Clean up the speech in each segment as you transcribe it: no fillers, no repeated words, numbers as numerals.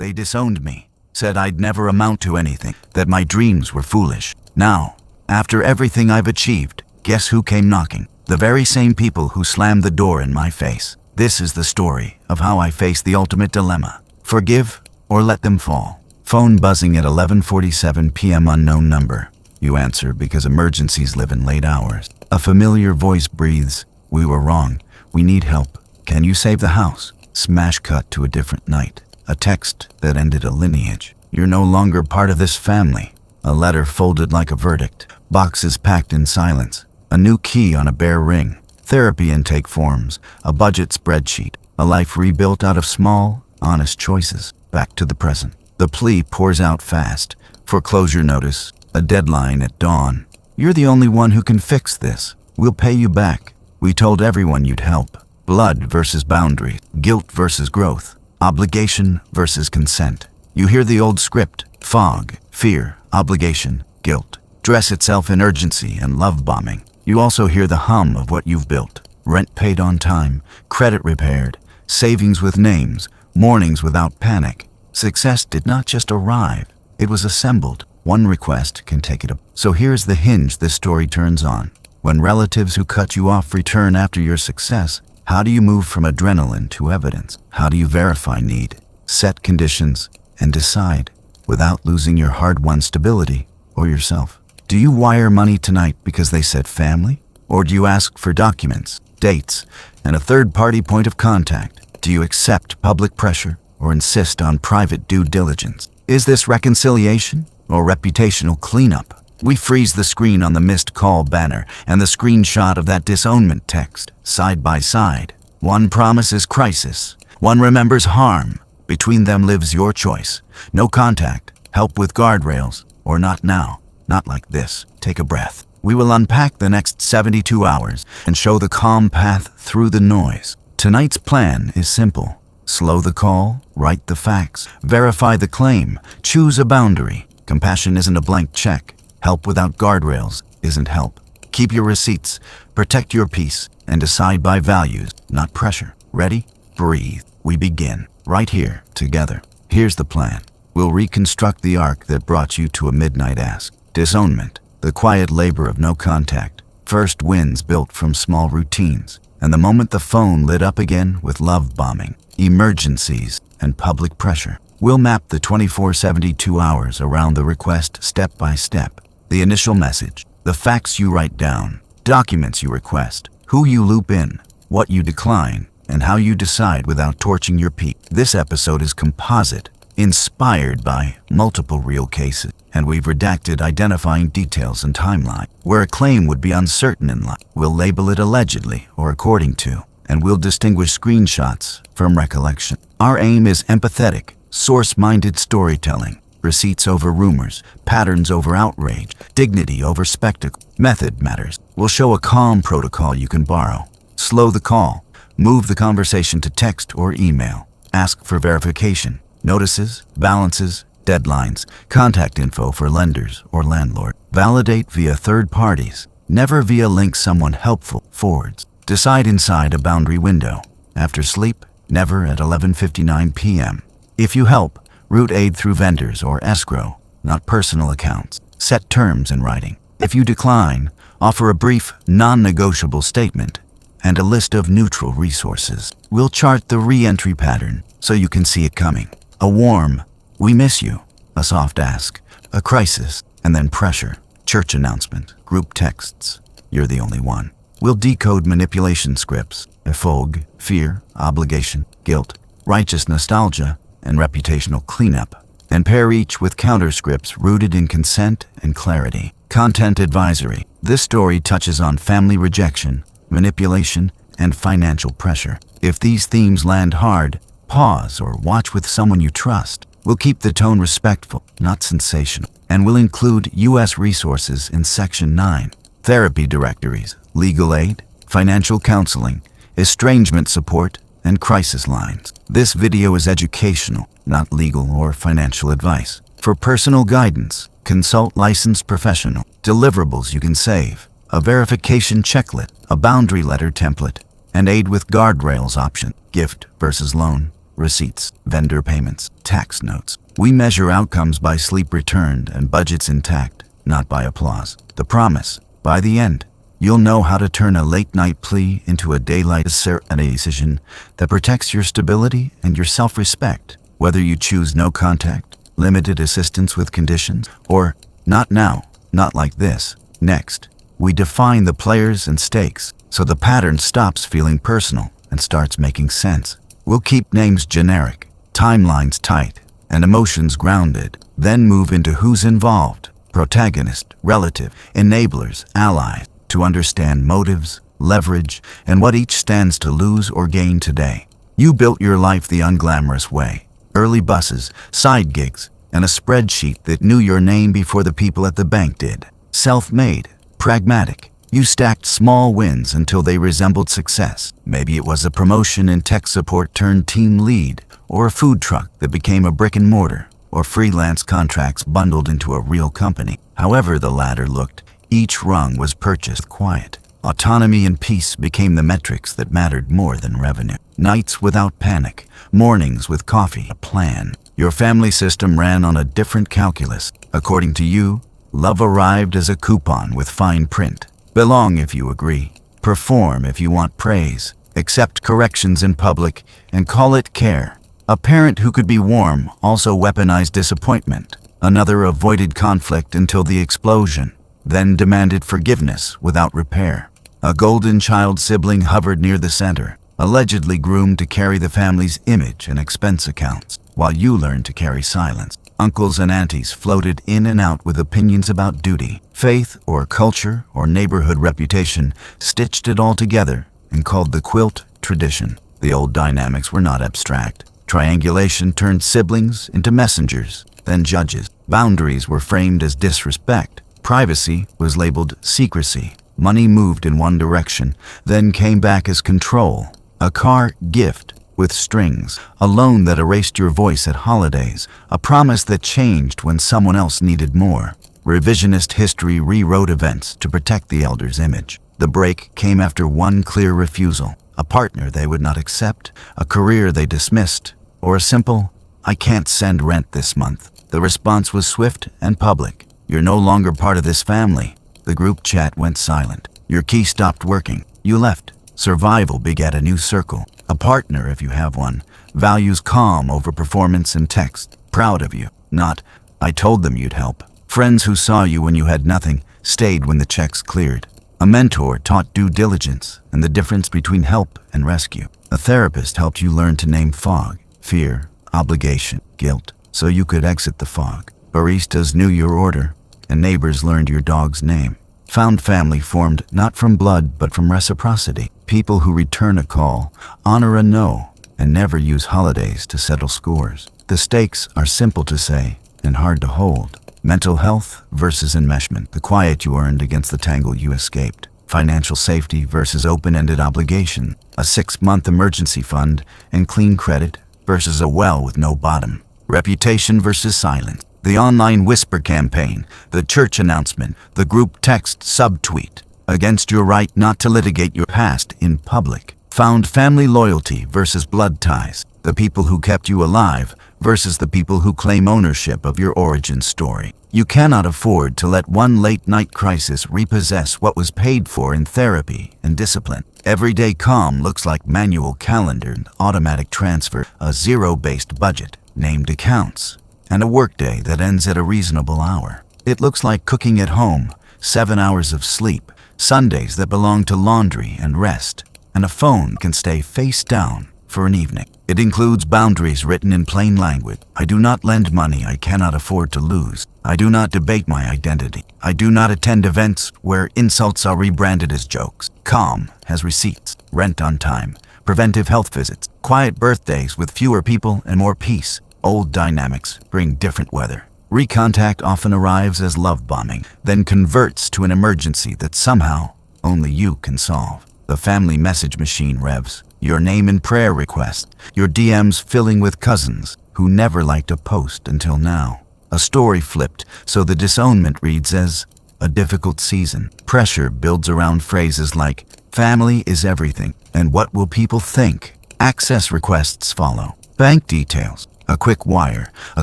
They disowned me, said I'd never amount to anything, that my dreams were foolish. Now, after everything I've achieved, guess who came knocking? The very same people who slammed the door in my face. This is the story of how I faced the ultimate dilemma. Forgive or let them fall. Phone buzzing at 11:47 p.m. Unknown number. You answer because emergencies live in late hours. A familiar voice breathes. We were wrong. We need help. Can you save the house? Smash cut to a different night. A text that ended a lineage. You're no longer part of this family. A letter folded like a verdict. Boxes packed in silence. A new key on a bare ring. Therapy intake forms. A budget spreadsheet. A life rebuilt out of small, honest choices. Back to the present. The plea pours out fast. Foreclosure notice. A deadline at dawn. You're the only one who can fix this. We'll pay you back. We told everyone you'd help. Blood versus boundary. Guilt versus growth. Obligation versus consent. You hear the old script. Fog, fear, obligation, guilt. Dress itself in urgency and love bombing. You also hear the hum of what you've built. Rent paid on time, credit repaired, savings with names, mornings without panic. Success did not just arrive, it was assembled. One request can take it up. So here's the hinge this story turns on. When relatives who cut you off return after your success, how do you move from adrenaline to evidence? How do you verify need, set conditions, and decide without losing your hard-won stability or yourself? Do you wire money tonight because they said family? Or do you ask for documents, dates, and a third-party point of contact? Do you accept public pressure or insist on private due diligence? Is this reconciliation or reputational cleanup? We freeze the screen on the missed call banner and the screenshot of that disownment text, side by side. One promises crisis, one remembers harm. Between them lives your choice. No contact, help with guardrails, or not now, not like this. Take a breath. We will unpack the next 72 hours and show the calm path through the noise. Tonight's plan is simple. Slow the call, write the facts, verify the claim, choose a boundary. Compassion isn't a blank check. Help without guardrails isn't help. Keep your receipts, protect your peace, and decide by values, not pressure. Ready? Breathe. We begin. Right here, together. Here's the plan. We'll reconstruct the arc that brought you to a midnight ask. Disownment, the quiet labor of no contact. First wins built from small routines. And the moment the phone lit up again with love bombing, emergencies, and public pressure. We'll map the 24-72 hours around the request step by step. The initial message, the facts you write down, documents you request, who you loop in, what you decline, and how you decide without torching your peak. This episode is composite, inspired by multiple real cases, and we've redacted identifying details and timeline. Where a claim would be uncertain in life, we'll label it allegedly or according to, and we'll distinguish screenshots from recollection. Our aim is empathetic, source-minded storytelling. Receipts over rumors, patterns over outrage, dignity over spectacle. Method matters. We'll show a calm protocol you can borrow. Slow the call. Move the conversation to text or email. Ask for verification. Notices, balances, deadlines, contact info for lenders or landlord. Validate via third parties. Never via links someone helpful forwards. Decide inside a boundary window. After sleep, never at 11:59 p.m. If you help, route aid through vendors or escrow, not personal accounts. Set terms in writing. If you decline, offer a brief, non-negotiable statement and a list of neutral resources. We'll chart the re-entry pattern so you can see it coming. A warm, "We miss you," a soft ask, a crisis, and then pressure. Church announcement, group texts. You're the only one. We'll decode manipulation scripts, ephog, fear, obligation, guilt, righteous nostalgia, and reputational cleanup, and pair each with counterscripts rooted in consent and clarity. Content advisory. This story touches on family rejection, manipulation, and financial pressure. If these themes land hard, pause or watch with someone you trust. We'll keep the tone respectful, not sensational, and we'll include U.S. resources in Section 9. Therapy directories, legal aid, financial counseling, estrangement support, and crisis lines. This video is educational, not legal or financial advice. For personal guidance, consult licensed professional. Deliverables you can save, a verification checklist, a boundary letter template, and aid with guardrails option. Gift versus loan, receipts, vendor payments, tax notes. We measure outcomes by sleep returned and budgets intact, not by applause. The promise, by the end, you'll know how to turn a late-night plea into a daylight decision that protects your stability and your self-respect, whether you choose no contact, limited assistance with conditions, or not now, not like this. Next, we define the players and stakes so the pattern stops feeling personal and starts making sense. We'll keep names generic, timelines tight, and emotions grounded, then move into who's involved, protagonist, relative, enablers, allies, to understand motives, leverage, and what each stands to lose or gain today. You built your life the unglamorous way. Early buses, side gigs, and a spreadsheet that knew your name before the people at the bank did. Self-made, pragmatic. You stacked small wins until they resembled success. Maybe it was a promotion in tech support turned team lead, or a food truck that became a brick and mortar, or freelance contracts bundled into a real company. However the ladder looked, each rung was purchased quiet. Autonomy and peace became the metrics that mattered more than revenue. Nights without panic, mornings with coffee, a plan. Your family system ran on a different calculus. According to you, love arrived as a coupon with fine print. Belong if you agree. Perform if you want praise. Accept corrections in public and call it care. A parent who could be warm also weaponized disappointment. Another avoided conflict until the explosion, then demanded forgiveness without repair. A golden child sibling hovered near the center, allegedly groomed to carry the family's image and expense accounts, while you learned to carry silence. Uncles and aunties floated in and out with opinions about duty, faith, or culture, or neighborhood reputation, stitched it all together and called the quilt tradition. The old dynamics were not abstract. Triangulation turned siblings into messengers, then judges. Boundaries were framed as disrespect. Privacy was labeled secrecy. Money moved in one direction, then came back as control. A car gift with strings, a loan that erased your voice at holidays, a promise that changed when someone else needed more. Revisionist history rewrote events to protect the elder's image. The break came after one clear refusal, a partner they would not accept, a career they dismissed, or a simple, "I can't send rent this month." The response was swift and public. "You're no longer part of this family." The group chat went silent. Your key stopped working. You left. Survival begat a new circle. A partner, if you have one, values calm over performance and text. Proud of you, not, "I told them you'd help." Friends who saw you when you had nothing stayed when the checks cleared. A mentor taught due diligence and the difference between help and rescue. A therapist helped you learn to name fog, fear, obligation, guilt, so you could exit the fog. Baristas knew your order, and neighbors learned your dog's name. Found family formed not from blood but from reciprocity. People who return a call, honor a no, and never use holidays to settle scores. The stakes are simple to say and hard to hold. Mental health versus enmeshment, the quiet you earned against the tangle you escaped. Financial safety versus open-ended obligation. A 6-month emergency fund and clean credit versus a well with no bottom. Reputation versus silence. The online whisper campaign, the church announcement, the group text subtweet against your right not to litigate your past in public. Found family loyalty versus blood ties, the people who kept you alive versus the people who claim ownership of your origin story. You cannot afford to let one late-night crisis repossess what was paid for in therapy and discipline. Everyday calm looks like manual calendar and automatic transfer, a zero-based budget, named accounts, and a workday that ends at a reasonable hour. It looks like cooking at home, 7 hours of sleep, Sundays that belong to laundry and rest, and a phone can stay face down for an evening. It includes boundaries written in plain language. I do not lend money I cannot afford to lose. I do not debate my identity. I do not attend events where insults are rebranded as jokes. Calm has receipts, rent on time, preventive health visits, quiet birthdays with fewer people and more peace. Old dynamics bring different weather. Recontact often arrives as love bombing, then converts to an emergency that somehow only you can solve. The family message machine revs, your name in prayer requests, your DMs filling with cousins who never liked a post until now. A story flipped, so the disownment reads as a difficult season. Pressure builds around phrases like, family is everything, and what will people think? Access requests follow. Bank details, a quick wire, a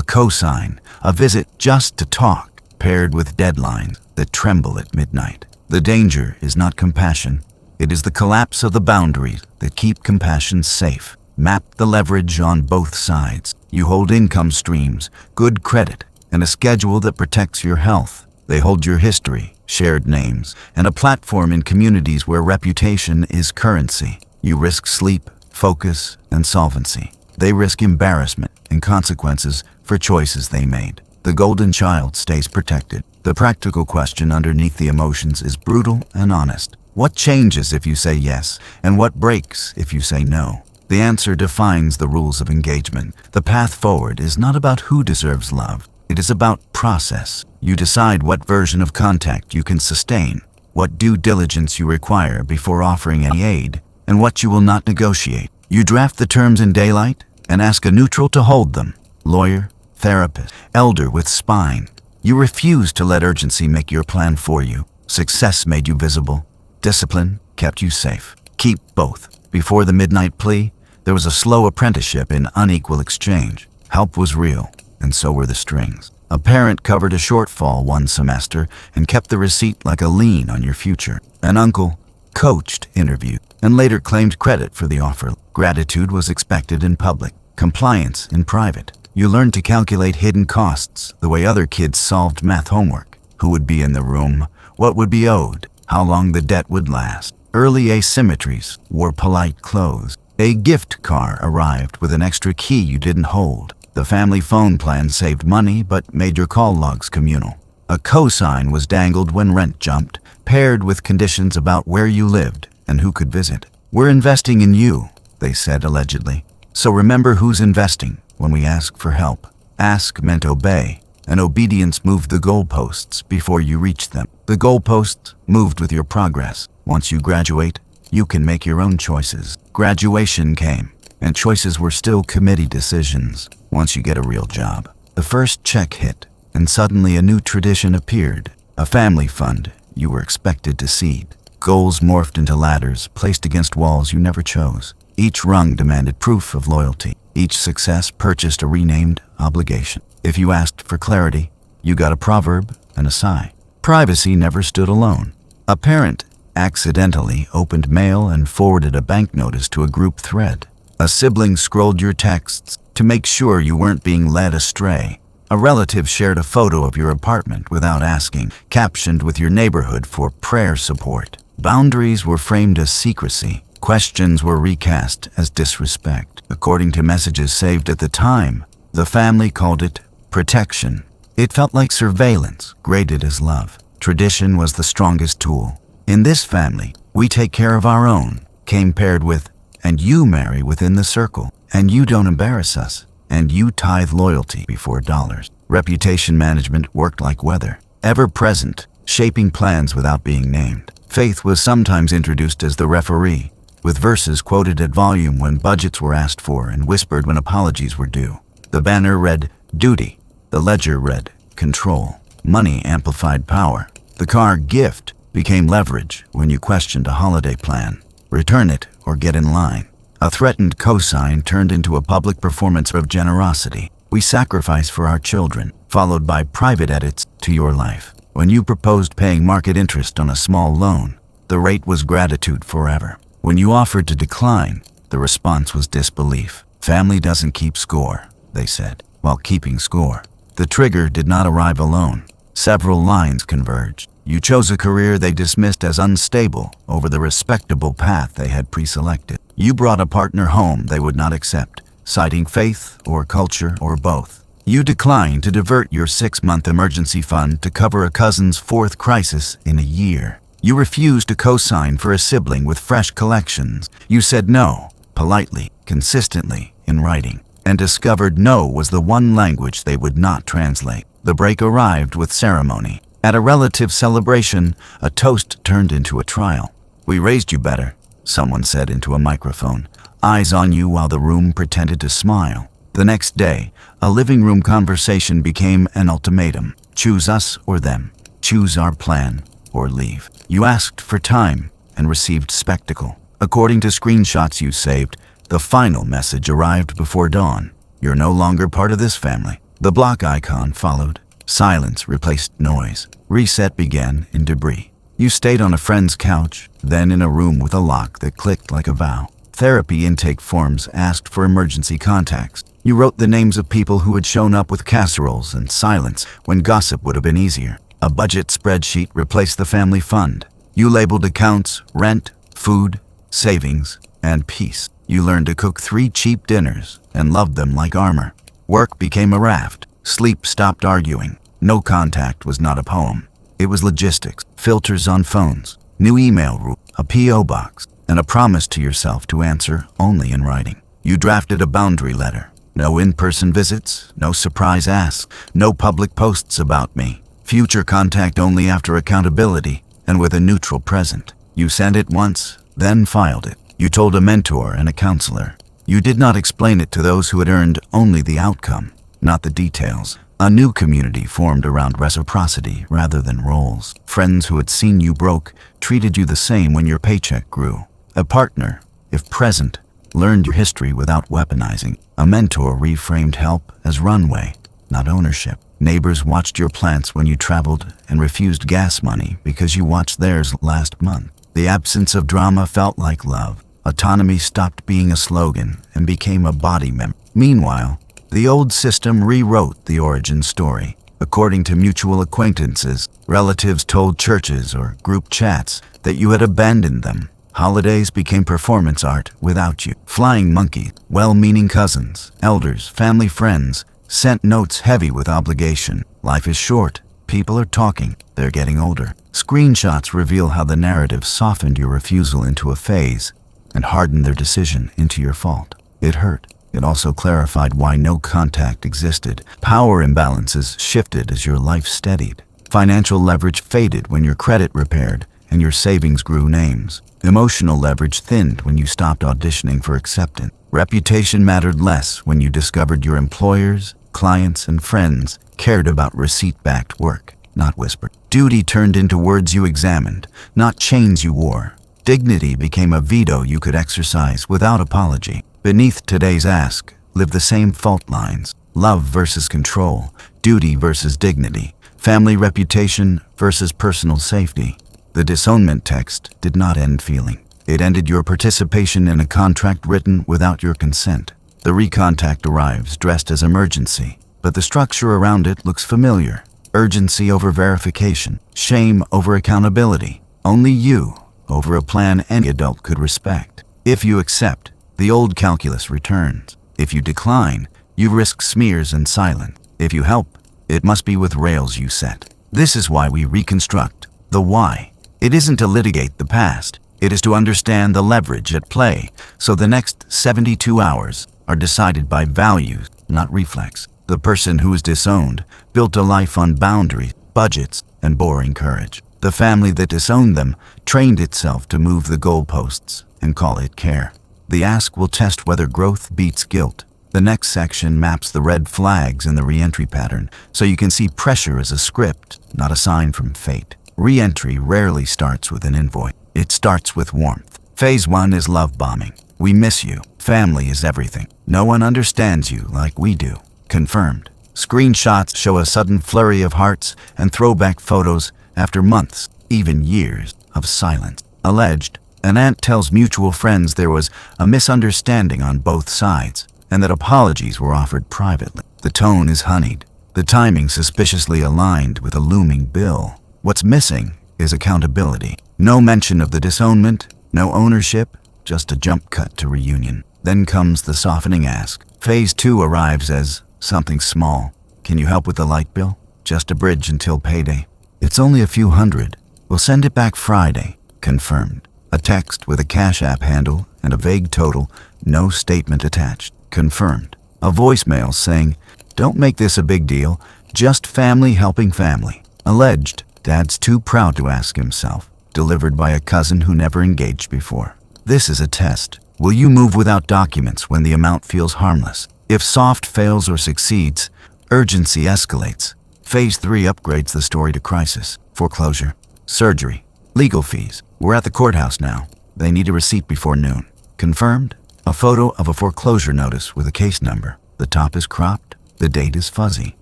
cosign, a visit just to talk, paired with deadlines that tremble at midnight. The danger is not compassion. It is the collapse of the boundaries that keep compassion safe. Map the leverage on both sides. You hold income streams, good credit, and a schedule that protects your health. They hold your history, shared names, and a platform in communities where reputation is currency. You risk sleep, focus, and solvency. They risk embarrassment and consequences for choices they made. The golden child stays protected. The practical question underneath the emotions is brutal and honest. What changes if you say yes, and what breaks if you say no? The answer defines the rules of engagement. The path forward is not about who deserves love. It is about process. You decide what version of contact you can sustain, what due diligence you require before offering any aid, and what you will not negotiate. You draft the terms in daylight and ask a neutral to hold them. Lawyer, therapist, elder with spine. You refuse to let urgency make your plan for you. Success made you visible. Discipline kept you safe. Keep both. Before the midnight plea, there was a slow apprenticeship in unequal exchange. Help was real, and so were the strings. A parent covered a shortfall one semester and kept the receipt like a lien on your future. An uncle coached, interviewed, and later claimed credit for the offer. Gratitude was expected in public, compliance in private. You learned to calculate hidden costs the way other kids solved math homework. Who would be in the room? What would be owed? How long the debt would last? Early asymmetries wore polite clothes. A gift car arrived with an extra key you didn't hold. The family phone plan saved money but made your call logs communal. A cosign was dangled when rent jumped, paired with conditions about where you lived and who could visit. We're investing in you, they said allegedly. So remember who's investing when we ask for help. Ask meant obey, and obedience moved the goalposts before you reached them. The goalposts moved with your progress. Once you graduate, you can make your own choices. Graduation came, and choices were still committee decisions. Once you get a real job, the first check hit, and suddenly a new tradition appeared. A family fund you were expected to seed. Goals morphed into ladders placed against walls you never chose. Each rung demanded proof of loyalty. Each success purchased a renamed obligation. If you asked for clarity, you got a proverb and a sigh. Privacy never stood alone. A parent accidentally opened mail and forwarded a bank notice to a group thread. A sibling scrolled your texts to make sure you weren't being led astray. A relative shared a photo of your apartment without asking, captioned with your neighborhood for prayer support. Boundaries were framed as secrecy. Questions were recast as disrespect. According to messages saved at the time, the family called it protection. It felt like surveillance, graded as love. Tradition was the strongest tool. In this family, we take care of our own, came paired with, and you marry within the circle, and you don't embarrass us, and you tithe loyalty before dollars. Reputation management worked like weather, ever present, shaping plans without being named. Faith was sometimes introduced as the referee, with verses quoted at volume when budgets were asked for and whispered when apologies were due. The banner read, duty. The ledger read, control. Money amplified power. The car gift became leverage when you questioned a holiday plan. Return it or get in line. A threatened cosign turned into a public performance of generosity. We sacrifice for our children, followed by private edits to your life. When you proposed paying market interest on a small loan, the rate was gratitude forever. When you offered to decline, the response was disbelief. Family doesn't keep score, they said, while keeping score. The trigger did not arrive alone. Several lines converged. You chose a career they dismissed as unstable over the respectable path they had pre-selected. You brought a partner home they would not accept, citing faith or culture or both. You declined to divert your 6-month emergency fund to cover a cousin's 4th crisis in a year. You refused to co-sign for a sibling with fresh collections. You said no, politely, consistently, in writing, and discovered no was the one language they would not translate. The break arrived with ceremony. At a relative celebration, a toast turned into a trial. We raised you better, someone said into a microphone, eyes on you while the room pretended to smile. The next day, a living room conversation became an ultimatum. Choose us or them. Choose our plan or leave. You asked for time and received spectacle. According to screenshots you saved, The final message arrived before dawn. You're no longer part of this family. The block icon followed. Silence replaced noise. Reset began in debris. You stayed on a friend's couch, then in a room with a lock that clicked like a vow. Therapy intake forms asked for emergency contacts. You wrote the names of people who had shown up with casseroles and silence when gossip would have been easier. A budget spreadsheet replaced the family fund. You labeled accounts, rent, food, savings, and peace. You learned to cook 3 cheap dinners and loved them like armor. Work became a raft. Sleep stopped arguing. No contact was not a poem. It was logistics, filters on phones, new email rule, a P.O. box, and a promise to yourself to answer only in writing. You drafted a boundary letter. No in-person visits, no surprise asks, no public posts about me. Future contact only after accountability and with a neutral present. You sent it once, then filed it. You told a mentor and a counselor. You did not explain it to those who had earned only the outcome, not the details. A new community formed around reciprocity rather than roles. Friends who had seen you broke treated you the same when your paycheck grew. A partner, if present, learned your history without weaponizing. A mentor reframed help as runway, not ownership. Neighbors watched your plants when you traveled and refused gas money because you watched theirs last month. The absence of drama felt like love. Autonomy stopped being a slogan and became a body member. Meanwhile, the old system rewrote the origin story. According to mutual acquaintances, relatives told churches or group chats that you had abandoned them. Holidays became performance art without you. Flying monkeys, well-meaning cousins, elders, family friends, sent notes heavy with obligation. Life is short. People are talking. They're getting older. Screenshots reveal how the narrative softened your refusal into a phase and hardened their decision into your fault. It hurt. It also clarified why no contact existed. Power imbalances shifted as your life steadied. Financial leverage faded when your credit repaired and your savings grew names. Emotional leverage thinned when you stopped auditioning for acceptance. Reputation mattered less when you discovered your employers, clients, and friends cared about receipt-backed work, not whispered. Duty turned into words you examined, not chains you wore. Dignity became a veto you could exercise without apology. Beneath today's ask live the same fault lines: love versus control, duty versus dignity, family reputation versus personal safety. The disownment text did not end feeling. It ended your participation in a contract written without your consent. The recontact arrives dressed as emergency, but the structure around it looks familiar. Urgency over verification, shame over accountability, only you over a plan any adult could respect. If you accept, the old calculus returns. If you decline, you risk smears and silence. If you help, it must be with rails you set. This is why we reconstruct the why. It isn't to litigate the past. It is to understand the leverage at play, so the next 72 hours are decided by values, not reflex. The person who is disowned built a life on boundaries, budgets, and boring courage. The family that disowned them trained itself to move the goalposts and call it care. The ask will test whether growth beats guilt. The next section maps the red flags in the re-entry pattern, so you can see pressure as a script, not a sign from fate. Re-entry rarely starts with an invoice. It starts with warmth. Phase 1 is love bombing. We miss you. Family is everything. No one understands you like we do. Confirmed. Screenshots show a sudden flurry of hearts and throwback photos after months, even years, of silence. Alleged. An aunt tells mutual friends there was a misunderstanding on both sides and that apologies were offered privately. The tone is honeyed. The timing suspiciously aligned with a looming bill. What's missing is accountability. No mention of the disownment, no ownership, just a jump cut to reunion. Then comes the softening ask. Phase 2 arrives as something small. Can you help with the light bill? Just a bridge until payday. It's only a few hundred. We'll send it back Friday. Confirmed. A text with a Cash App handle and a vague total, no statement attached. Confirmed. A voicemail saying, "Don't make this a big deal, just family helping family." Alleged. Dad's too proud to ask himself. Delivered by a cousin who never engaged before. This is a test. Will you move without documents when the amount feels harmless? If soft fails or succeeds, urgency escalates. Phase 3 upgrades the story to crisis. Foreclosure. Surgery. Legal fees. We're at the courthouse now. They need a receipt before noon. Confirmed? A photo of a foreclosure notice with a case number. The top is cropped. The date is fuzzy.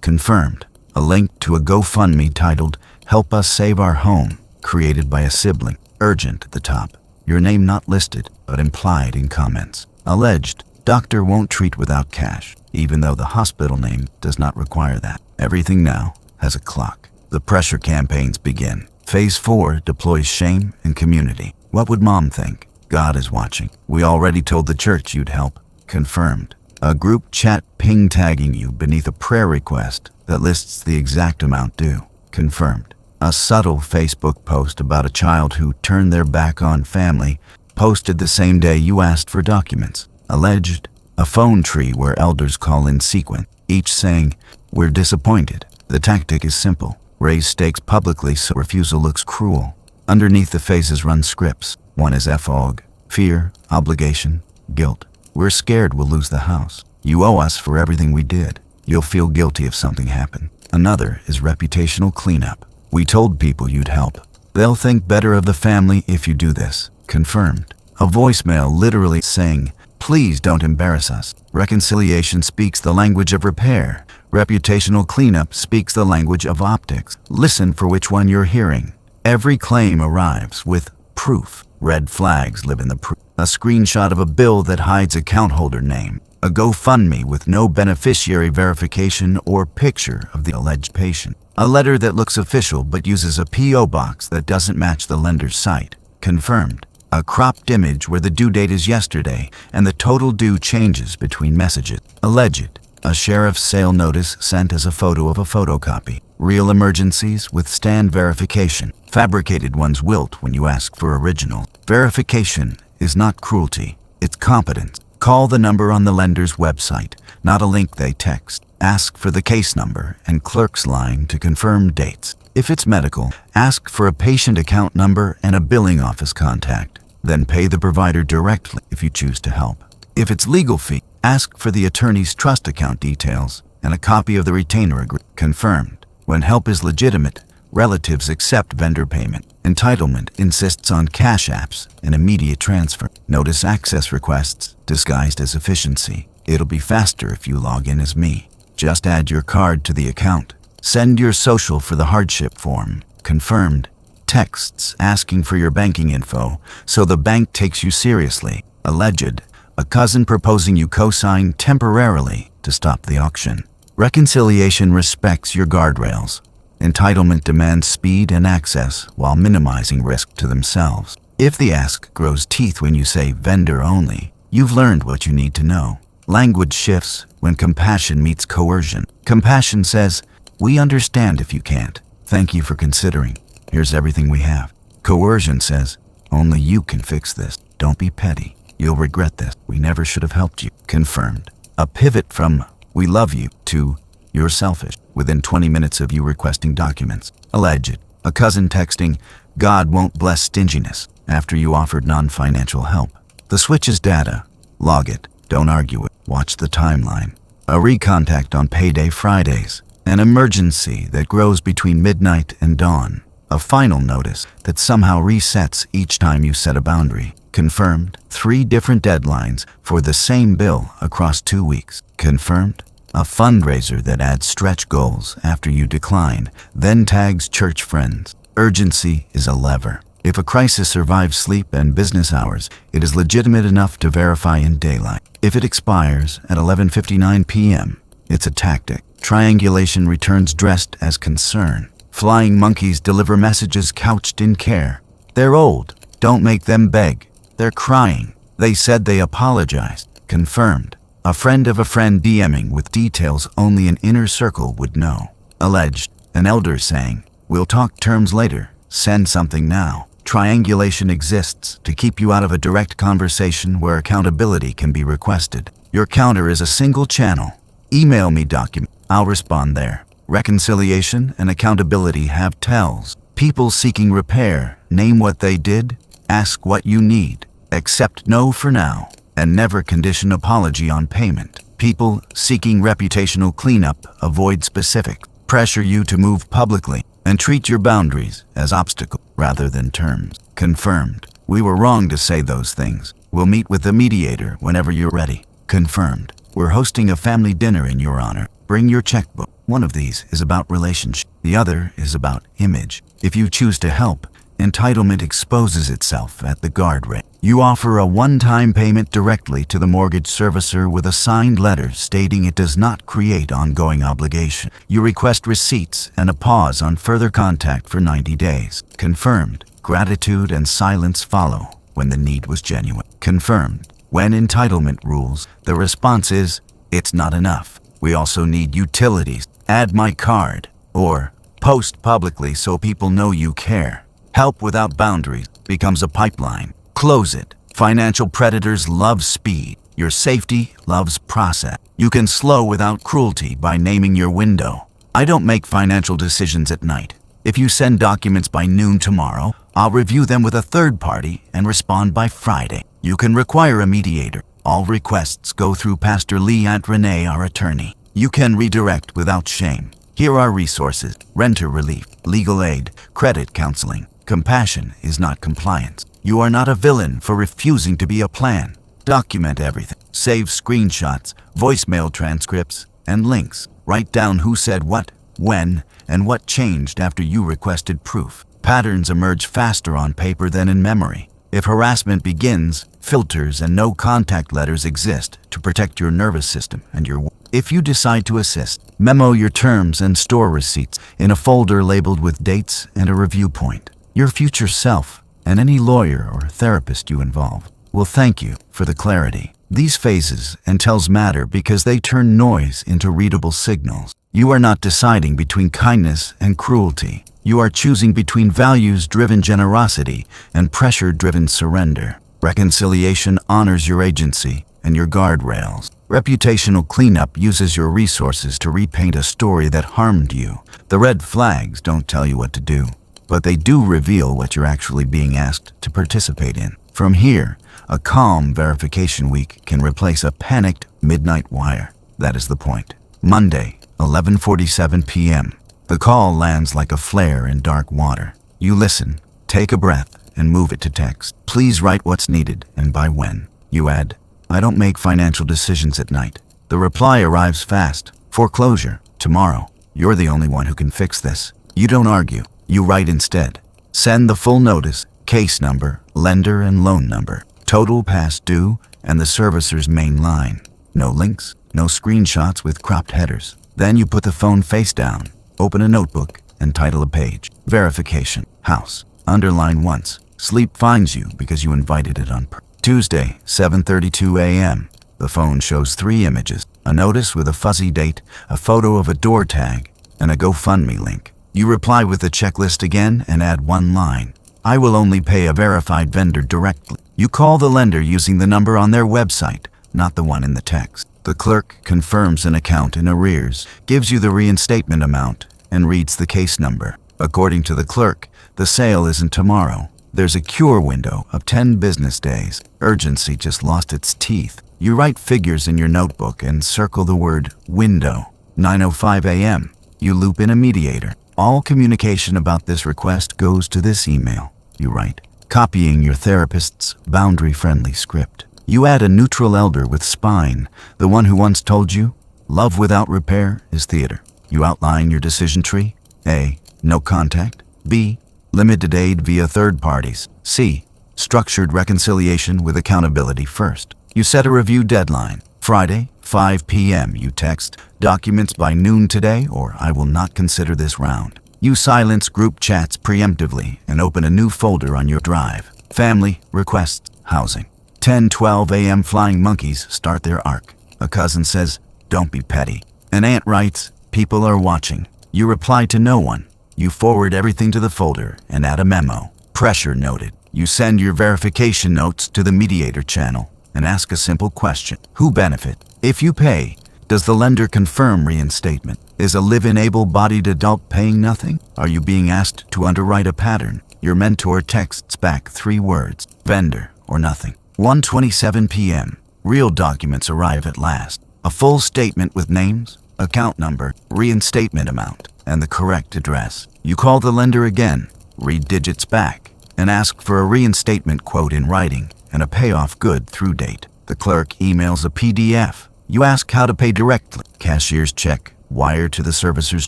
Confirmed. A link to a GoFundMe titled "Help Us Save Our Home," created by a sibling. Urgent at the top. Your name not listed, but implied in comments. Alleged. Doctor won't treat without cash, even though the hospital name does not require that. Everything now has a clock. The pressure campaigns begin. Phase 4 deploys shame and community. What would mom think? God is watching. We already told the church you'd help. Confirmed. A group chat ping tagging you beneath a prayer request that lists the exact amount due. Confirmed. A subtle Facebook post about a child who turned their back on family, posted the same day you asked for documents. Alleged. A phone tree where elders call in sequence, each saying, "We're disappointed." The tactic is simple. Raise stakes publicly so refusal looks cruel. Underneath the faces run scripts. One is FOG, fear, obligation, guilt. We're scared we'll lose the house. You owe us for everything we did. You'll feel guilty if something happened. Another is reputational cleanup. We told people you'd help. They'll think better of the family if you do this. Confirmed. A voicemail literally saying, "Please don't embarrass us." Reconciliation speaks the language of repair. Reputational cleanup speaks the language of optics. Listen for which one you're hearing. Every claim arrives with proof. Red flags live in the proof. A screenshot of a bill that hides account holder name. A GoFundMe with no beneficiary verification or picture of the alleged patient. A letter that looks official but uses a P.O. box that doesn't match the lender's site. Confirmed. A cropped image where the due date is yesterday and the total due changes between messages. Alleged. A sheriff's sale notice sent as a photo of a photocopy. Real emergencies withstand verification. Fabricated ones wilt when you ask for original. Verification is not cruelty, it's competence. Call the number on the lender's website, not a link they text. Ask for the case number and clerk's line to confirm dates. If it's medical, ask for a patient account number and a billing office contact. Then pay the provider directly if you choose to help. If it's legal fee, ask for the attorney's trust account details and a copy of the retainer agreement. Confirmed. When help is legitimate, relatives accept vendor payment. Entitlement insists on cash apps and immediate transfer. Notice access requests disguised as efficiency. It'll be faster if you log in as me. Just add your card to the account. Send your social for the hardship form. Confirmed. Texts asking for your banking info so the bank takes you seriously. Alleged. A cousin proposing you co-sign temporarily to stop the auction. Reconciliation respects your guardrails. Entitlement demands speed and access while minimizing risk to themselves. If the ask grows teeth when you say vendor only, you've learned what you need to know. Language shifts when compassion meets coercion. Compassion says, "We understand if you can't. Thank you for considering. Here's everything we have." Coercion says, "Only you can fix this. Don't be petty. You'll regret this. We never should have helped you." Confirmed. A pivot from "we love you" to "you're selfish" within 20 minutes of you requesting documents. Alleged. A cousin texting, "God won't bless stinginess," after you offered non-financial help. The switch is data. Log it. Don't argue it. Watch the timeline. A recontact on payday Fridays. An emergency that grows between midnight and dawn. A final notice that somehow resets each time you set a boundary. Confirmed. 3 different deadlines for the same bill across 2 weeks. Confirmed. A fundraiser that adds stretch goals after you decline, then tags church friends. Urgency is a lever. If a crisis survives sleep and business hours, it is legitimate enough to verify in daylight. If it expires at 11:59 p.m., it's a tactic. Triangulation returns dressed as concern. Flying monkeys deliver messages couched in care. They're old. Don't make them beg. They're crying. They said they apologized. Confirmed. A friend of a friend DMing with details only an inner circle would know. Alleged. An elder saying, "We'll talk terms later. Send something now." Triangulation exists to keep you out of a direct conversation where accountability can be requested. Your counter is a single channel. Email me document. I'll respond there. Reconciliation and accountability have tells. People seeking repair name what they did, ask what you need, accept no for now, and never condition apology on payment. People seeking reputational cleanup avoid specific, pressure you to move publicly, and treat your boundaries as obstacles rather than terms. Confirmed. We were wrong to say those things. We'll meet with the mediator whenever you're ready. Confirmed. We're hosting a family dinner in your honor. Bring your checkbook. One of these is about relationship. The other is about image. If you choose to help, entitlement exposes itself at the guardrail. You offer a one-time payment directly to the mortgage servicer with a signed letter stating it does not create ongoing obligation. You request receipts and a pause on further contact for 90 days. Confirmed. Gratitude and silence follow when the need was genuine. Confirmed. When entitlement rules, the response is, it's not enough. We also need utilities. Add my card. Or post publicly so people know you care. Help without boundaries becomes a pipeline. Close it. Financial predators love speed. Your safety loves process. You can slow without cruelty by naming your window. I don't make financial decisions at night. If you send documents by noon tomorrow, I'll review them with a third party and respond by Friday. You can require a mediator. All requests go through Pastor Lee and Renee, our attorney. You can redirect without shame. Here are resources: renter relief, legal aid, credit counseling. Compassion is not compliance. You are not a villain for refusing to be a plan. Document everything. Save screenshots, voicemail transcripts, and links. Write down who said what, when, and what changed after you requested proof. Patterns emerge faster on paper than in memory. If harassment begins, filters and no contact letters exist to protect your nervous system and your work. If you decide to assist, memo your terms and store receipts in a folder labeled with dates and a review point. Your future self, and any lawyer or therapist you involve, will thank you for the clarity. These phases and tells matter because they turn noise into readable signals. You are not deciding between kindness and cruelty. You are choosing between values-driven generosity and pressure-driven surrender. Reconciliation honors your agency and your guardrails. Reputational cleanup uses your resources to repaint a story that harmed you. The red flags don't tell you what to do, but they do reveal what you're actually being asked to participate in. From here, a calm verification week can replace a panicked midnight wire. That is the point. Monday, 11:47 p.m. The call lands like a flare in dark water. You listen, take a breath, and move it to text. Please write what's needed and by when. You add, I don't make financial decisions at night. The reply arrives fast. Foreclosure, tomorrow. You're the only one who can fix this. You don't argue. You write instead. Send the full notice, case number, lender and loan number, total past due, and the servicer's main line. No links, no screenshots with cropped headers. Then you put the phone face down, open a notebook, and title a page. Verification. House. Underline once. Sleep finds you because you invited it on purpose. Tuesday, 7:32 a.m. The phone shows 3 images. A notice with a fuzzy date, a photo of a door tag, and a GoFundMe link. You reply with the checklist again and add one line. I will only pay a verified vendor directly. You call the lender using the number on their website, not the one in the text. The clerk confirms an account in arrears, gives you the reinstatement amount, and reads the case number. According to the clerk, the sale isn't tomorrow. There's a cure window of 10 business days. Urgency just lost its teeth. You write figures in your notebook and circle the word window. 9:05 a.m. You loop in a mediator. All communication about this request goes to this email. You write, copying your therapist's boundary-friendly script. You add a neutral elder with spine, the one who once told you, love without repair is theater. You outline your decision tree. A. No contact. B. Limited aid via third parties. C. Structured reconciliation with accountability first. You set a review deadline. Friday, 5 p.m. You text, documents by noon today or I will not consider this round. You silence group chats preemptively and open a new folder on your drive. Family, requests, housing. 10:12 a.m. Flying monkeys start their arc. A cousin says, don't be petty. An aunt writes, people are watching. You reply to no one. You forward everything to the folder and add a memo. Pressure noted. You send your verification notes to the mediator channel and ask a simple question. Who benefit? If you pay, does the lender confirm reinstatement? Is a live-in able-bodied adult paying nothing? Are you being asked to underwrite a pattern? Your mentor texts back 3 words, vendor or nothing. 1:27 p.m. Real documents arrive at last. A full statement with names, account number, reinstatement amount, and the correct address. You call the lender again, read digits back, and ask for a reinstatement quote in writing and a payoff good through date. The clerk emails a PDF. You ask how to pay directly. Cashier's check, wire to the servicer's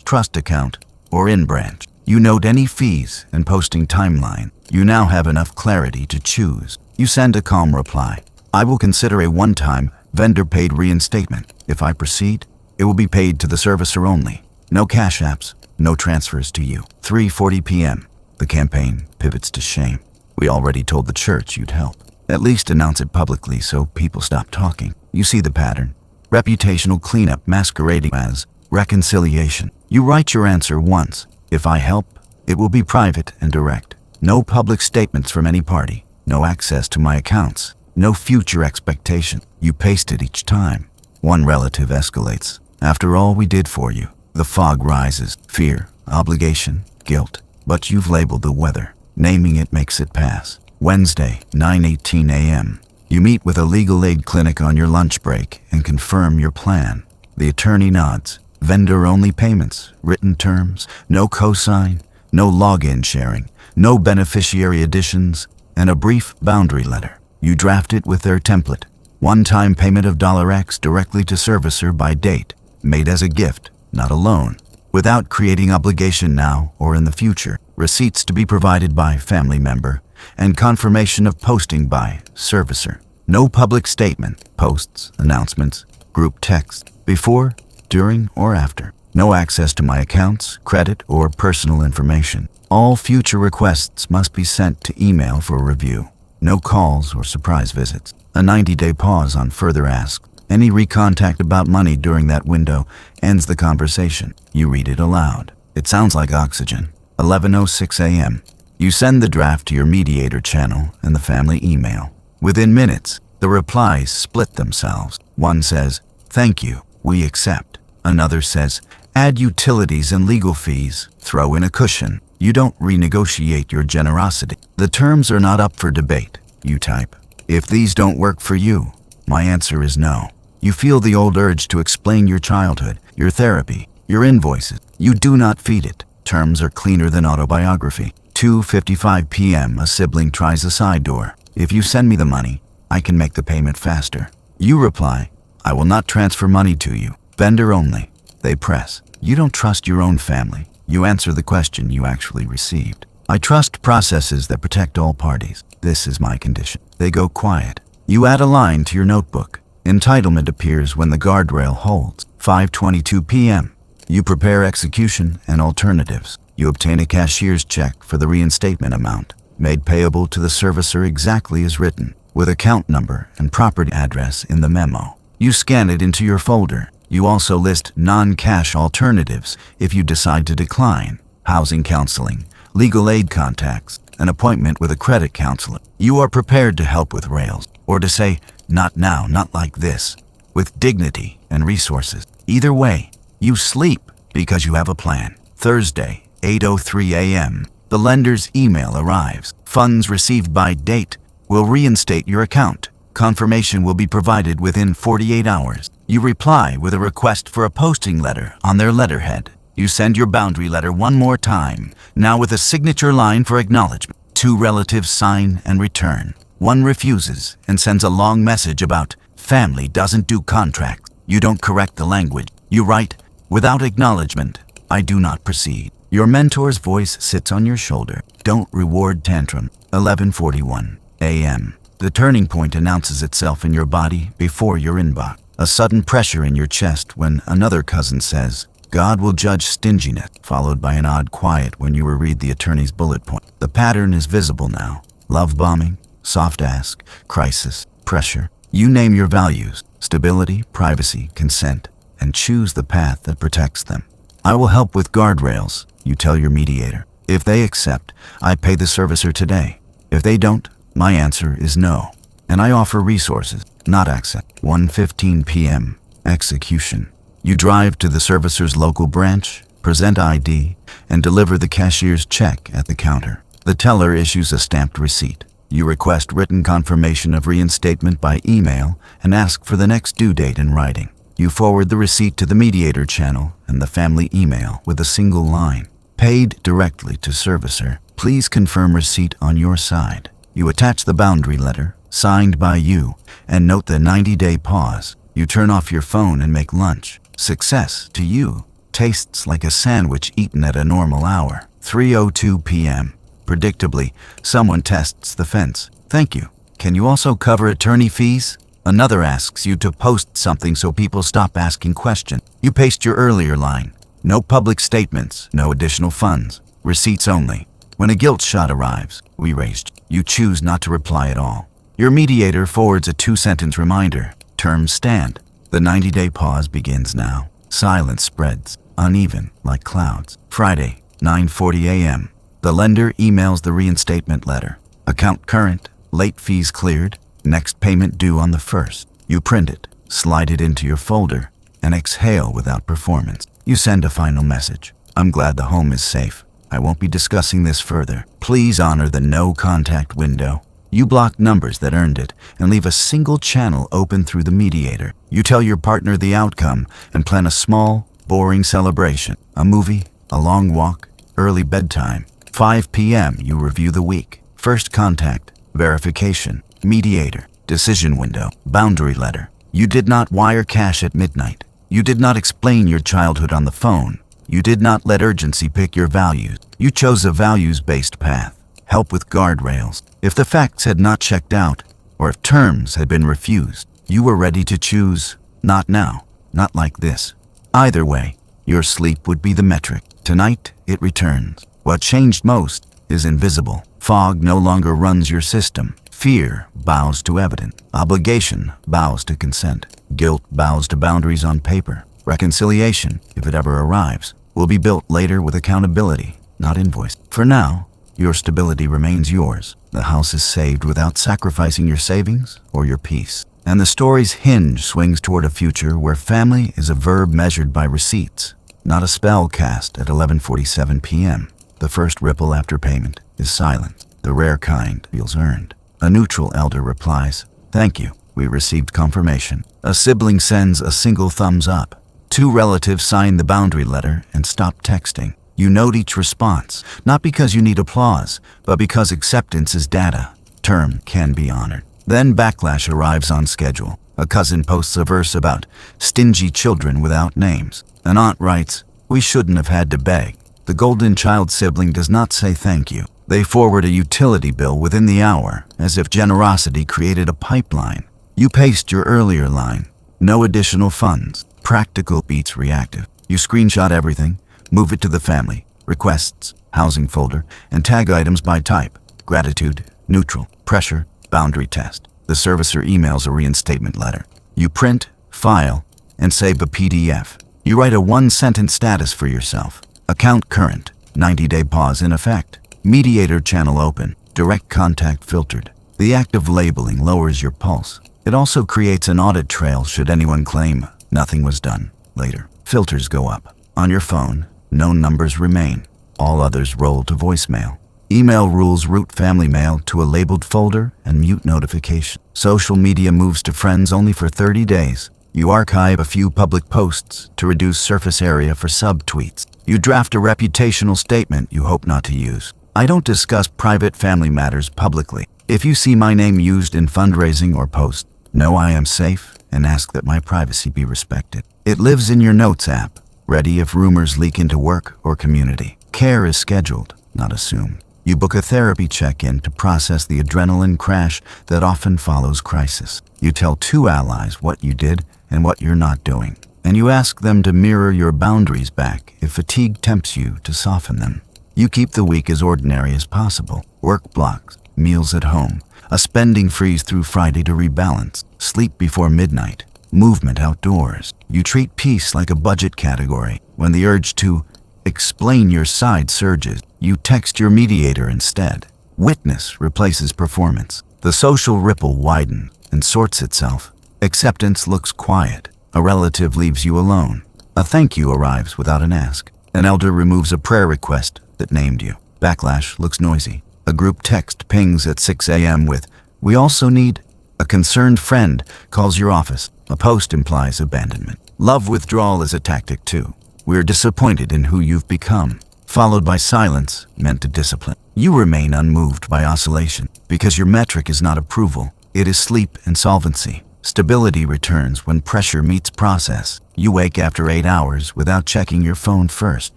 trust account, or in branch. You note any fees and posting timeline. You now have enough clarity to choose. You send a calm reply. I will consider a one-time vendor-paid reinstatement. If I proceed, it will be paid to the servicer only. No cash apps, no transfers to you. 3:40 p.m. The campaign pivots to shame. We already told the church you'd help. At least announce it publicly so people stop talking. You see the pattern. Reputational cleanup masquerading as reconciliation. You write your answer once. If I help, it will be private and direct. No public statements from any party. No access to my accounts. No future expectation. You paste it each time. One relative escalates. After all we did for you. The fog rises. Fear, obligation, guilt. But you've labeled the weather. Naming it makes it pass. Wednesday, 9:18 a.m. You meet with a legal aid clinic on your lunch break and confirm your plan. The attorney nods. Vendor-only payments, written terms, no cosign, no login sharing, no beneficiary additions, and a brief boundary letter. You draft it with their template. One-time payment of $X directly to servicer by date, made as a gift, not a loan, without creating obligation now or in the future. Receipts to be provided by family member, and confirmation of posting by servicer. No public statement, posts, announcements, group text, before, during, or after. No access to my accounts, credit, or personal information. All future requests must be sent to email for review. No calls or surprise visits. A 90-day pause on further asks. Any recontact about money during that window ends the conversation. You read it aloud. It sounds like oxygen. 11:06 a.m. You send the draft to your mediator channel and the family email. Within minutes, the replies split themselves. One says, "Thank you, we accept." Another says, "Add utilities and legal fees, throw in a cushion." You don't renegotiate your generosity. The terms are not up for debate. You type, "If these don't work for you, my answer is no." You feel the old urge to explain your childhood, your therapy, your invoices. You do not feed it. Terms are cleaner than autobiography. 2:55 p.m. A sibling tries a side door. "If you send me the money, I can make the payment faster." You reply, "I will not transfer money to you. Vendor only." They press. You don't trust your own family. You answer the question you actually received. "I trust processes that protect all parties. This is my condition." They go quiet. You add a line to your notebook. Entitlement appears when the guardrail holds. 5:22 p.m. You prepare execution and alternatives. You obtain a cashier's check for the reinstatement amount, made payable to the servicer exactly as written, with account number and property address in the memo. You scan it into your folder. You also list non-cash alternatives if you decide to decline: housing counseling, legal aid contacts, an appointment with a credit counselor. You are prepared to help with rails, or to say, "Not now, not like this," with dignity and resources. Either way, you sleep because you have a plan. Thursday, 8:03 a.m. The lender's email arrives. Funds received by date will reinstate your account. Confirmation will be provided within 48 hours. You reply with a request for a posting letter on their letterhead. You send your boundary letter one more time, now with a signature line for acknowledgement. 2 relatives sign and return. One refuses and sends a long message about family doesn't do contracts. You don't correct the language. You write, "Without acknowledgement, I do not proceed." Your mentor's voice sits on your shoulder. Don't reward tantrum. 11:41 a.m. The turning point announces itself in your body before your inbox. A sudden pressure in your chest when another cousin says, "God will judge stinginess," followed by an odd quiet when you read the attorney's bullet point. The pattern is visible now. Love bombing, soft ask, crisis, pressure. You name your values: stability, privacy, consent, and choose the path that protects them. "I will help with guardrails," you tell your mediator. "If they accept, I pay the servicer today. If they don't, my answer is no. And I offer resources, not access." 1:15 p.m. Execution. You drive to the servicer's local branch, present ID, and deliver the cashier's check at the counter. The teller issues a stamped receipt. You request written confirmation of reinstatement by email and ask for the next due date in writing. You forward the receipt to the mediator channel and the family email with a single line. "Paid directly to servicer. Please confirm receipt on your side." You attach the boundary letter, signed by you, and note the 90-day pause. You turn off your phone and make lunch. Success, to you, tastes like a sandwich eaten at a normal hour. 3:02 p.m. Predictably, someone tests the fence. Thank you. Can you also cover attorney fees? Another asks you to post something so people stop asking questions. You paste your earlier line. No public statements, no additional funds. Receipts only. When a guilt shot arrives, we raged. You choose not to reply at all. Your mediator forwards a 2-sentence reminder. Terms stand. The 90-day pause begins now. Silence spreads, uneven, like clouds. Friday, 9:40 a.m. The lender emails the reinstatement letter. Account current, late fees cleared, next payment due on the 1st. You print it, slide it into your folder, and exhale without performance. You send a final message. I'm glad the home is safe. I won't be discussing this further. Please honor the no contact window. You block numbers that earned it and leave a single channel open through the mediator. You tell your partner the outcome and plan a small, boring celebration. A movie, a long walk, early bedtime. 5 p.m. You review the week. First contact, verification, mediator, decision window, boundary letter. You did not wire cash at midnight. You did not explain your childhood on the phone. You did not let urgency pick your values. You chose a values-based path. Help with guardrails. If the facts had not checked out, or if terms had been refused, you were ready to choose, not now, not like this. Either way, your sleep would be the metric. Tonight, it returns. What changed most is invisible. Fog no longer runs your system. Fear bows to evidence. Obligation bows to consent. Guilt bows to boundaries on paper. Reconciliation, if it ever arrives, will be built later with accountability, not invoiced. For now, your stability remains yours. The house is saved without sacrificing your savings or your peace. And the story's hinge swings toward a future where family is a verb measured by receipts, not a spell cast at 11:47 p.m. The first ripple after payment is silent. The rare kind feels earned. A neutral elder replies, "Thank you, we received confirmation." A sibling sends a single thumbs up. 2 relatives sign the boundary letter and stop texting. You note each response, not because you need applause, but because acceptance is data. Term can be honored. Then backlash arrives on schedule. A cousin posts a verse about stingy children without names. An aunt writes, "We shouldn't have had to beg." The golden child sibling does not say thank you. They forward a utility bill within the hour, as if generosity created a pipeline. You paste your earlier line. No additional funds. Practical beats reactive. You screenshot everything, move it to the family, requests, housing folder, and tag items by type. Gratitude, neutral, pressure, boundary test. The servicer emails a reinstatement letter. You print, file, and save a PDF. You write a 1-sentence status for yourself. Account current, 90-day pause in effect. Mediator channel open, direct contact filtered. The act of labeling lowers your pulse. It also creates an audit trail should anyone claim nothing was done later. Filters go up. On your phone, known numbers remain. All others roll to voicemail. Email rules route family mail to a labeled folder and mute notification. Social media moves to friends only for 30 days. You archive a few public posts to reduce surface area for subtweets. You draft a reputational statement you hope not to use. I don't discuss private family matters publicly. If you see my name used in fundraising or posts, know I am safe and ask that my privacy be respected. It lives in your Notes app, ready if rumors leak into work or community. Care is scheduled, not assumed. You book a therapy check-in to process the adrenaline crash that often follows crisis. You tell 2 allies what you did and what you're not doing, and you ask them to mirror your boundaries back if fatigue tempts you to soften them. You keep the week as ordinary as possible. Work blocks, meals at home, a spending freeze through Friday to rebalance, sleep before midnight, movement outdoors. You treat peace like a budget category. When the urge to explain your side surges, you text your mediator instead. Witness replaces performance. The social ripple widens and sorts itself. Acceptance looks quiet. A relative leaves you alone. A thank you arrives without an ask. An elder removes a prayer request that named you. Backlash looks noisy. A group text pings at 6 a.m. with, "We also need." A concerned friend calls your office. A post implies abandonment. Love withdrawal is a tactic too. We're disappointed in who you've become, followed by silence meant to discipline. You remain unmoved by oscillation because your metric is not approval, It is sleep and solvency. Stability returns when pressure meets process. You wake after 8 hours without checking your phone first.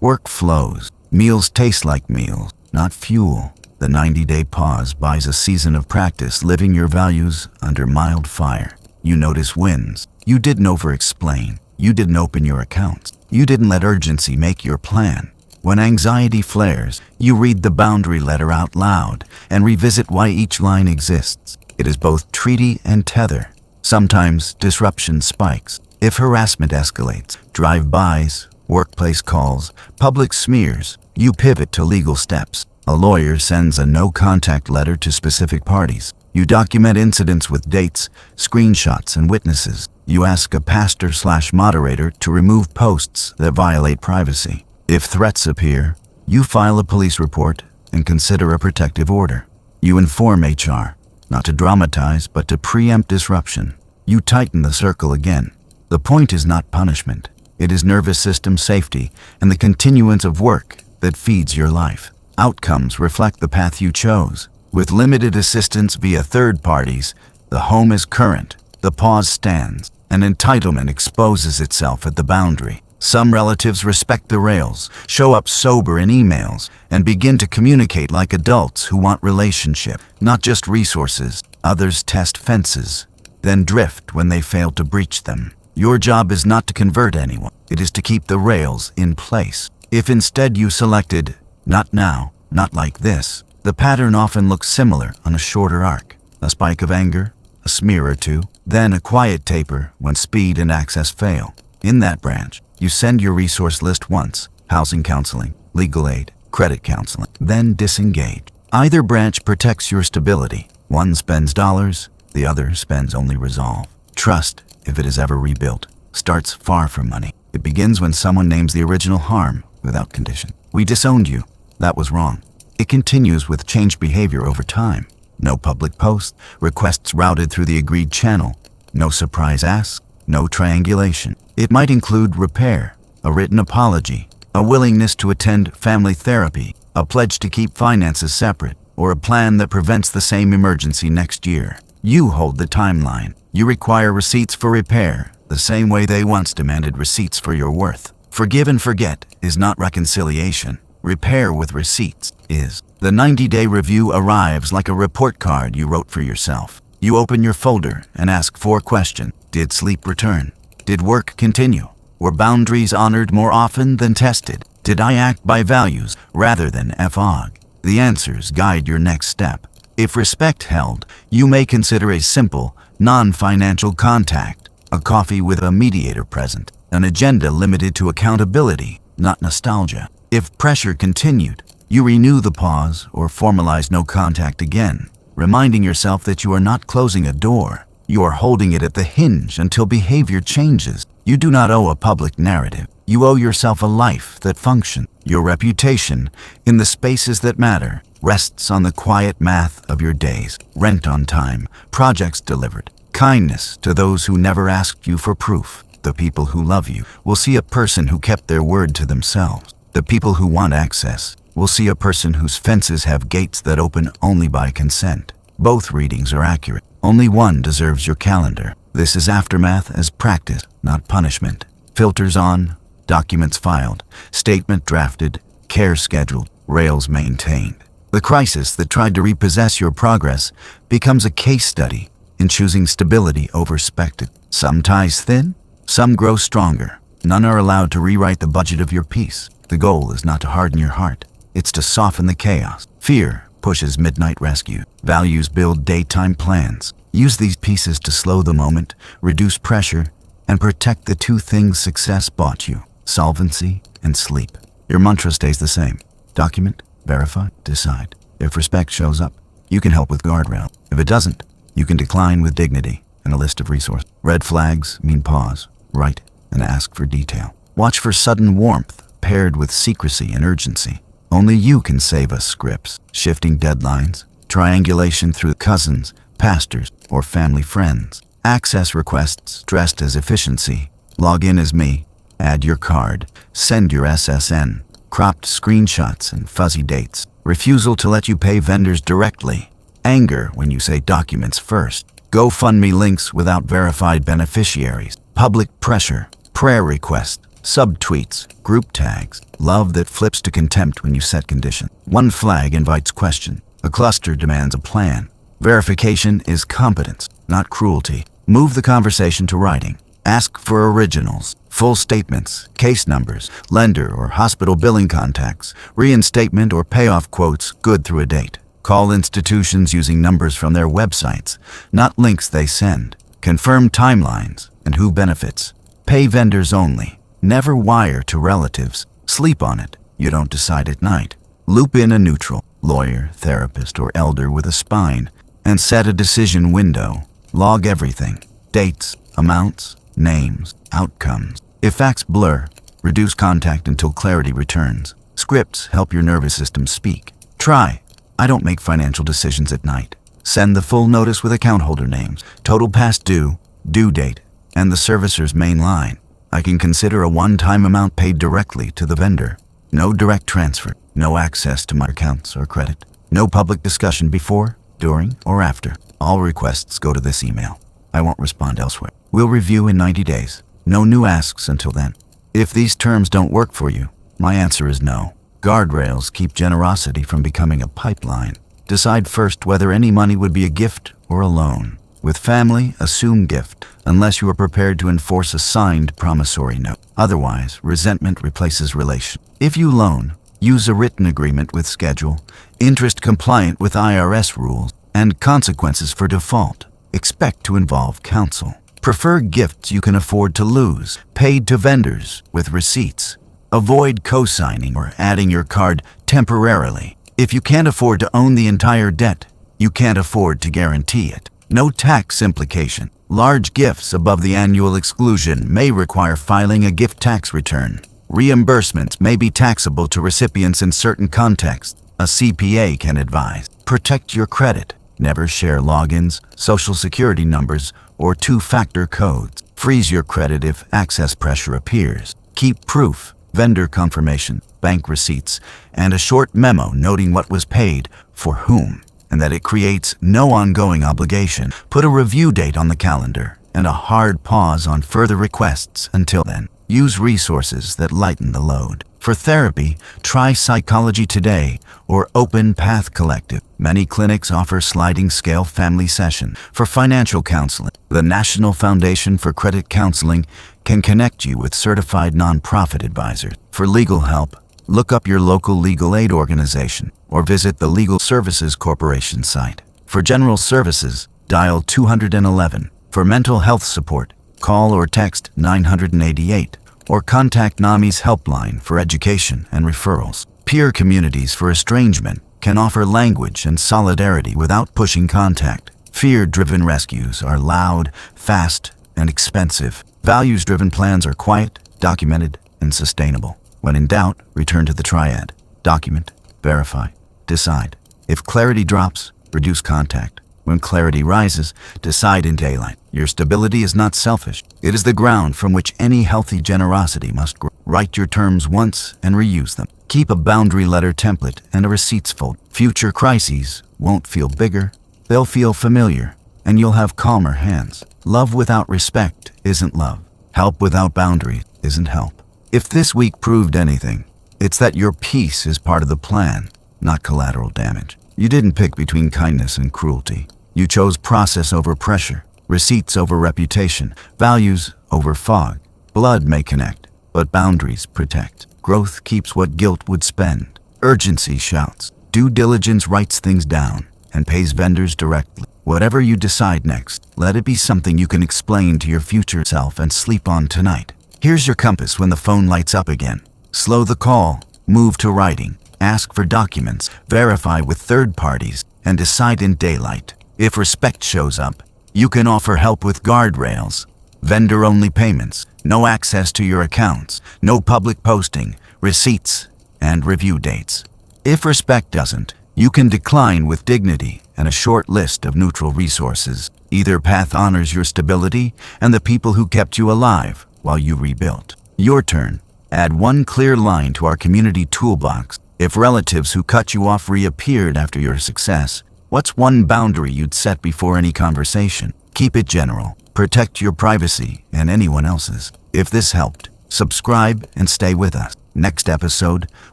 Work flows. Meals taste like meals, not fuel. The 90-day pause buys a season of practice living your values under mild fire. You notice wins. You didn't over-explain. You didn't open your accounts. You didn't let urgency make your plan. When anxiety flares, you read the boundary letter out loud and revisit why each line exists. It is both treaty and tether. Sometimes disruption spikes. If harassment escalates, drive-bys, workplace calls, public smears, you pivot to legal steps. A lawyer sends a no-contact letter to specific parties. You document incidents with dates, screenshots, and witnesses. You ask a pastor/moderator to remove posts that violate privacy. If threats appear, you file a police report and consider a protective order. You inform HR, not to dramatize, but to preempt disruption. You tighten the circle again. The point is not punishment. It is nervous system safety and the continuance of work that feeds your life. Outcomes reflect the path you chose. With limited assistance via third parties, the home is current, the pause stands, and entitlement exposes itself at the boundary. Some relatives respect the rails, show up sober in emails, and begin to communicate like adults who want relationship, not just resources. Others test fences, then drift when they fail to breach them. Your job is not to convert anyone. It is to keep the rails in place. If instead you selected, not now, not like this, the pattern often looks similar on a shorter arc. A spike of anger, a smear or two, then a quiet taper when speed and access fail. In that branch, you send your resource list once, housing counseling, legal aid, credit counseling, then disengage. Either branch protects your stability. One spends dollars, the other spends only resolve. Trust, if it is ever rebuilt, starts far from money. It begins when someone names the original harm without condition. We disowned you. That was wrong. It continues with changed behavior over time. No public post, requests routed through the agreed channel. No surprise ask, no triangulation. It might include repair, a written apology, a willingness to attend family therapy, a pledge to keep finances separate, or a plan that prevents the same emergency next year. You hold the timeline. You require receipts for repair, the same way they once demanded receipts for your worth. Forgive and forget is not reconciliation. Repair with receipts is. The 90-day review arrives like a report card you wrote for yourself. You open your folder and ask 4 questions. Did sleep return? Did work continue? Were boundaries honored more often than tested? Did I act by values rather than FOG? The answers guide your next step. If respect held, you may consider a simple, non-financial contact, a coffee with a mediator present, an agenda limited to accountability, not nostalgia. If pressure continued, you renew the pause or formalize no contact again, reminding yourself that you are not closing a door. You are holding it at the hinge until behavior changes. You do not owe a public narrative. You owe yourself a life that functions. Your reputation, in the spaces that matter, rests on the quiet math of your days. Rent on time, projects delivered, kindness to those who never asked you for proof. The people who love you will see a person who kept their word to themselves. The people who want access will see a person whose fences have gates that open only by consent. Both readings are accurate. Only one deserves your calendar. This is aftermath as practice, not punishment. Filters on, documents filed, statement drafted, care scheduled, rails maintained. The crisis that tried to repossess your progress becomes a case study in choosing stability over spectacle. Some ties thin, some grow stronger. None are allowed to rewrite the budget of your peace. The goal is not to harden your heart. It's to soften the chaos. Fear pushes midnight rescue. Values build daytime plans. Use these pieces to slow the moment, reduce pressure, and protect the 2 things success bought you: solvency and sleep. Your mantra stays the same. Document, verify, decide. If respect shows up, you can help with guardrail. If it doesn't, you can decline with dignity and a list of resources. Red flags mean pause, write, and ask for detail. Watch for sudden warmth paired with secrecy and urgency. Only you can save us scripts, shifting deadlines, triangulation through cousins, pastors, or family friends. Access requests dressed as efficiency. Log in as me, add your card, send your SSN, cropped screenshots and fuzzy dates. Refusal to let you pay vendors directly. Anger when you say documents first. GoFundMe links without verified beneficiaries. Public pressure. Prayer requests. Subtweets. Group tags. Love that flips to contempt when you set conditions. One flag invites question. A cluster demands a plan. Verification is competence, not cruelty. Move the conversation to writing. Ask for originals, full statements, case numbers, lender or hospital billing contacts, reinstatement or payoff quotes good through a date. Call institutions using numbers from their websites, not links they send. Confirm timelines and who benefits. Pay vendors only. Never wire to relatives. Sleep on it. You don't decide at night. Loop in a neutral, lawyer, therapist, or elder with a spine, and set a decision window. Log everything. Dates, amounts, names, outcomes. If facts blur, reduce contact until clarity returns. Scripts help your nervous system speak. Try. I don't make financial decisions at night. Send the full notice with account holder names, total past due, due date, and the servicer's main line. I can consider a one-time amount paid directly to the vendor. No direct transfer, no access to my accounts or credit. No public discussion before, during, or after. All requests go to this email. I won't respond elsewhere. We'll review in 90 days. No new asks until then. If these terms don't work for you, my answer is no. Guardrails keep generosity from becoming a pipeline. Decide first whether any money would be a gift or a loan. With family, assume gift, unless you are prepared to enforce a signed promissory note. Otherwise, resentment replaces relation. If you loan, use a written agreement with schedule, interest compliant with IRS rules, and consequences for default. Expect to involve counsel. Prefer gifts you can afford to lose, paid to vendors with receipts. Avoid co-signing or adding your card temporarily. If you can't afford to own the entire debt, you can't afford to guarantee it. No tax implication. Large gifts above the annual exclusion may require filing a gift tax return. Reimbursements may be taxable to recipients in certain contexts. A CPA can advise. Protect your credit. Never share logins, social security numbers, or two-factor codes. Freeze your credit if access pressure appears. Keep proof, vendor confirmation, bank receipts, and a short memo noting what was paid, for whom, and that it creates no ongoing obligation. Put a review date on the calendar and a hard pause on further requests until then. Use resources that lighten the load. For therapy, try Psychology Today or Open Path Collective. Many clinics offer sliding scale family session. For financial counseling, the National Foundation for Credit Counseling can connect you with certified nonprofit advisors. For legal help, look up your local legal aid organization or visit the Legal Services Corporation site. For general services, dial 211. For mental health support, call or text 988 or contact NAMI's helpline for education and referrals. Peer communities for estrangement can offer language and solidarity without pushing contact. Fear-driven rescues are loud, fast, and expensive. Values-driven plans are quiet, documented, and sustainable. When in doubt, return to the triad. Document, verify, decide. If clarity drops, reduce contact. When clarity rises, decide in daylight. Your stability is not selfish. It is the ground from which any healthy generosity must grow. Write your terms once and reuse them. Keep a boundary letter template and a receipts folder. Future crises won't feel bigger. They'll feel familiar, and you'll have calmer hands. Love without respect isn't love. Help without boundaries isn't help. If this week proved anything, it's that your peace is part of the plan, not collateral damage. You didn't pick between kindness and cruelty. You chose process over pressure, receipts over reputation, values over fog. Blood may connect, but boundaries protect. Growth keeps what guilt would spend. Urgency shouts. Due diligence writes things down and pays vendors directly. Whatever you decide next, let it be something you can explain to your future self and sleep on tonight. Here's your compass when the phone lights up again. Slow the call, move to writing, ask for documents, verify with third parties, and decide in daylight. If respect shows up, you can offer help with guardrails, vendor-only payments, no access to your accounts, no public posting, receipts, and review dates. If respect doesn't, you can decline with dignity and a short list of neutral resources. Either path honors your stability and the people who kept you alive while you rebuilt. Your turn. Add one clear line to our community toolbox. If relatives who cut you off reappeared after your success, What's one boundary you'd set before any conversation? Keep it general. Protect your privacy and anyone else's. If this helped, subscribe and stay with us. Next episode,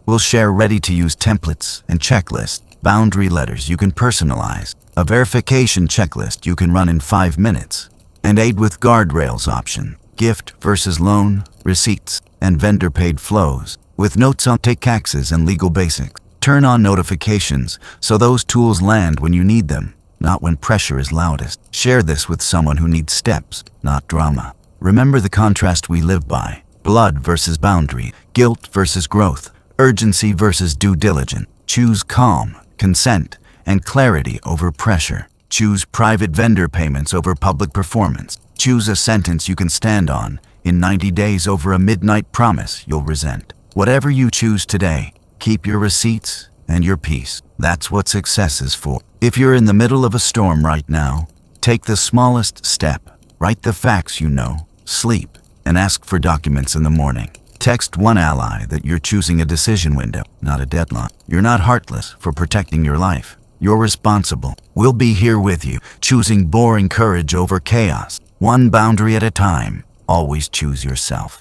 we'll share ready-to-use templates and checklists, boundary letters you can personalize, a verification checklist you can run in 5 minutes, and aid with guardrails option, gift versus loan, receipts, and vendor-paid flows, with notes on taxes and legal basics. Turn on notifications so those tools land when you need them, not when pressure is loudest. Share this with someone who needs steps, not drama. Remember the contrast we live by: blood versus boundary, guilt versus growth, urgency versus due diligence. Choose calm, consent, and clarity over pressure. Choose private vendor payments over public performance. Choose a sentence you can stand on in 90 days over a midnight promise you'll resent. Whatever you choose today, keep your receipts and your peace. That's what success is for. If you're in the middle of a storm right now, take the smallest step. Write the facts you know, sleep, and ask for documents in the morning. Text one ally that you're choosing a decision window, not a deadline. You're not heartless for protecting your life. You're responsible. We'll be here with you, choosing boring courage over chaos. One boundary at a time. Always choose yourself.